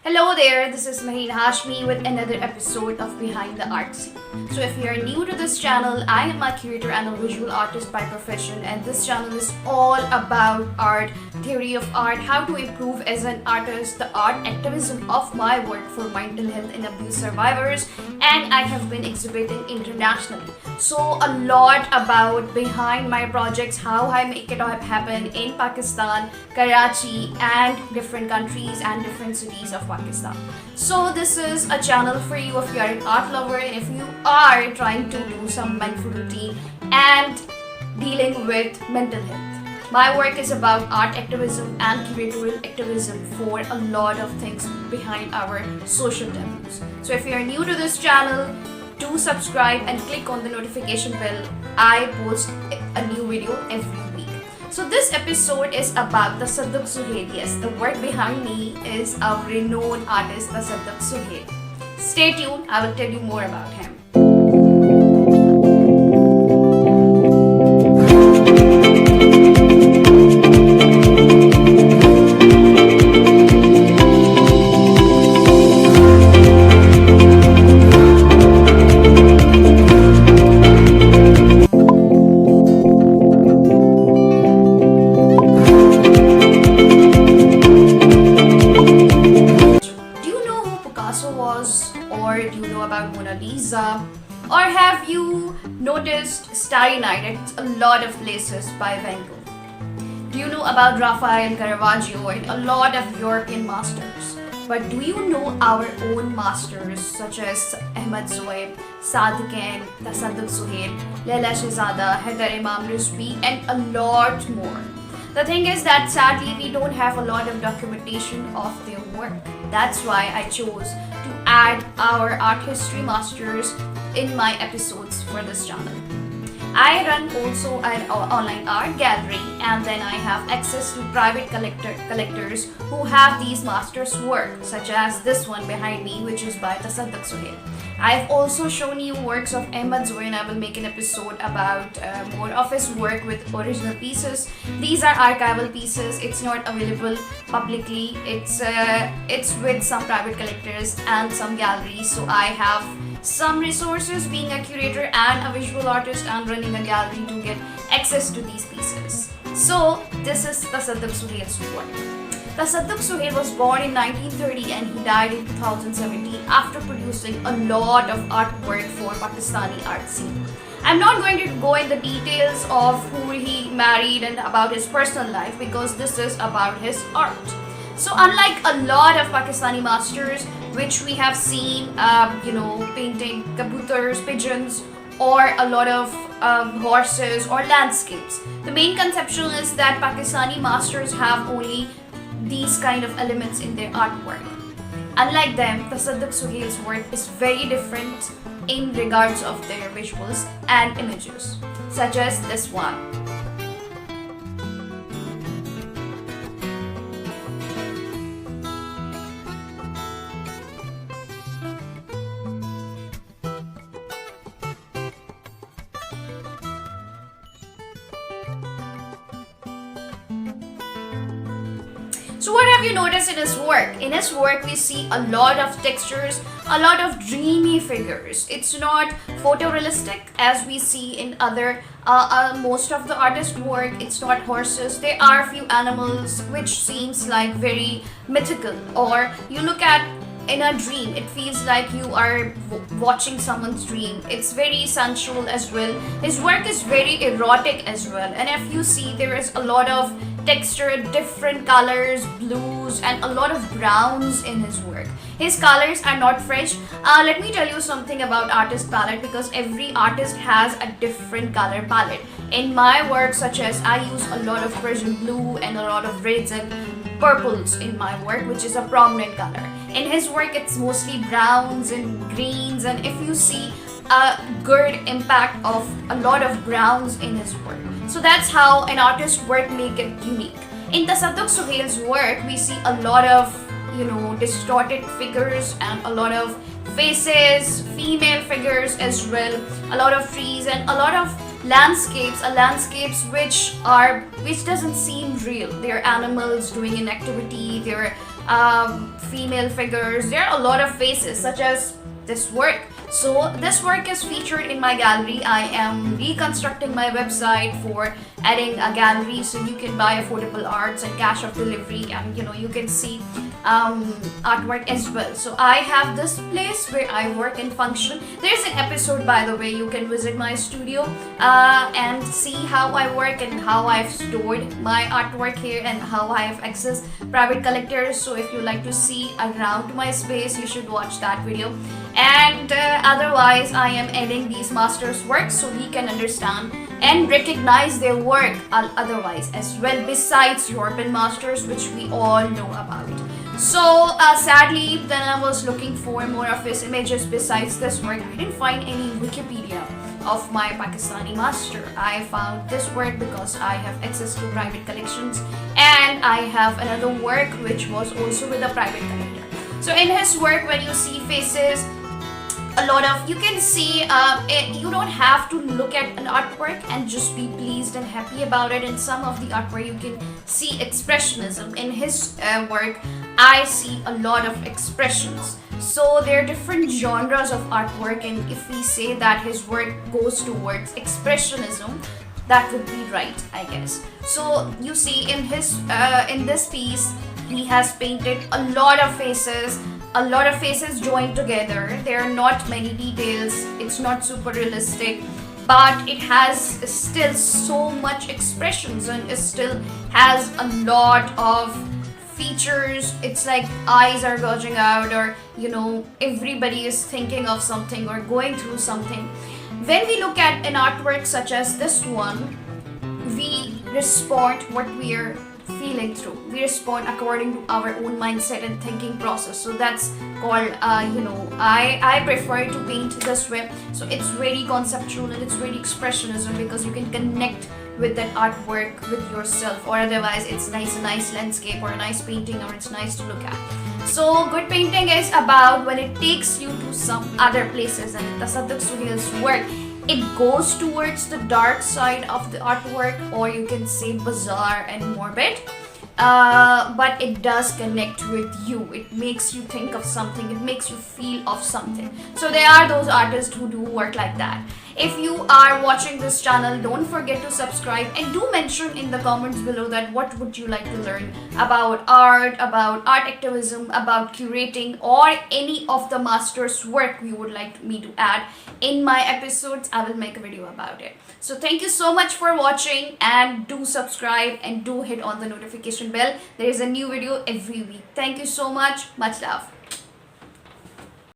Hello there, this is Mehreen Hashmi with another episode of Behind the Art Scene. So if you are new to this channel, I am a curator and a visual artist by profession, and this channel is all about art, theory of art, how to improve as an artist, the art activism of my work for mental health and abuse survivors, and I have been exhibiting internationally. So a lot about behind my projects, how I make it happen in Pakistan, Karachi and different countries and different cities of Pakistan. So this is a channel for you if you are an art lover and if you are trying to do some mindful routine and dealing with mental health. My work is about art activism and curatorial activism for a lot of things behind our social taboos. So if you are new to this channel, do subscribe and click on the notification bell. I post a new video every week. So this episode is about Tassadduq Sohail. Yes, the work behind me is a renowned artist, Tassaduq Sohail. Stay tuned, I will tell you more about him. Or do you know about Mona Lisa? Or have you noticed Starry Night at a lot of places by Van Gogh? Do you know about Raphael, Caravaggio and a lot of European masters? But do you know our own masters such as Ahmad Zoeb, Sadiq Khan, Tassaduq Sohail, Leila Shehzada, Haider Imam Rizvi and a lot more? The thing is that sadly we don't have a lot of documentation of their work. That's why I chose to add our art history masters in my episodes for this channel. I run also an online art gallery, and then I have access to private collectors who have these masters' work, such as this one behind me, which is by Tassadduq Sohail. I've also shown you works of Ahmad Zoeb, and I will make an episode about more of his work with original pieces. These are archival pieces. It's not available publicly. It's with some private collectors and some galleries. So I have some resources being a curator and a visual artist and running a gallery to get access to these pieces. So this is Tassaduq Sohail's work. Tassaduq Sohail was born in 1930 and he died in 2017 after producing a lot of artwork for Pakistani art scene. I'm not going to go in the details of who he married and about his personal life because this is about his art. So unlike a lot of Pakistani masters which we have seen, painting kabutars, pigeons or a lot of horses or landscapes, the main conception is that Pakistani masters have only these kind of elements in their artwork. Unlike them, Tassaduq Sohail's work is very different in regards of their visuals and images, such as this one. So what have you noticed in his work? In his work, we see a lot of textures, a lot of dreamy figures. It's not photorealistic as we see in other, most of the artist's work. It's not horses. There are a few animals which seems like very mythical. Or you look at in a dream, it feels like you are watching someone's dream. It's very sensual as well. His work is very erotic as well. And if you see, there is a lot of texture, different colors, blues and a lot of browns in his work. His colors are not fresh. Let me tell you something about artist palette because every artist has a different color palette. In my work, such as I use a lot of Persian blue and a lot of reds and purples in my work, which is a prominent color. In his work, it's mostly browns and greens, and if you see a good impact of a lot of browns in his work. So that's how an artist's work make it unique. In Tassaduq Sohail's work, we see a lot of, distorted figures and a lot of faces, female figures as well, a lot of trees and a lot of landscapes which doesn't seem real. They're animals doing an activity, they're female figures. There are a lot of faces, such as this work. So this work is featured in my gallery. I am reconstructing my website for adding a gallery so you can buy affordable arts and cash of delivery, and you can see artwork as well. So I have this place where I work and function. There's an episode, by the way. You can visit my studio and see how I work and how I've stored my artwork here and how I've accessed private collectors. So if you like to see around my space, you should watch that video. And otherwise, I am adding these masters' works so we can understand and recognize their work otherwise as well, besides European masters, which we all know about. So sadly, then I was looking for more of his images besides this work. I didn't find any Wikipedia of my Pakistani master. I found this work because I have access to private collections, and I have another work which was also with a private collector. So in his work, when you see faces, a lot of, you can see you don't have to look at an artwork and just be pleased and happy about it. In some of the artwork you can see expressionism. In his work I see a lot of expressions. So there are different genres of artwork, and if we say that his work goes towards expressionism, that would be right, I guess. So you see in his in this piece he has painted a lot of faces joined together. There are not many details, it's not super realistic, but it has still so much expressions, and it still has a lot of features. It's like eyes are gouging out, or everybody is thinking of something or going through something. When we look at an artwork such as this one, we respond what we are feeling through. We respond according to our own mindset and thinking process. So that's called I prefer to paint this way. So it's very conceptual and it's very expressionism, because you can connect with that artwork with yourself, or otherwise it's a nice landscape or a nice painting, or it's nice to look at. So good painting is about when it takes you to some other places, and Tassadduq Sohail's work, it goes towards the dark side of the artwork, or you can say bizarre and morbid, but it does connect with you. It makes you think of something, it makes you feel of something. So there are those artists who do work like that. If you are watching this channel, don't forget to subscribe, and do mention in the comments below that what would you like to learn about art activism, about curating, or any of the master's work you would like me to add in my episodes. I will make a video about it. So thank you so much for watching, and do subscribe and do hit on the notification bell. There is a new video every week. Thank you so much. Much love.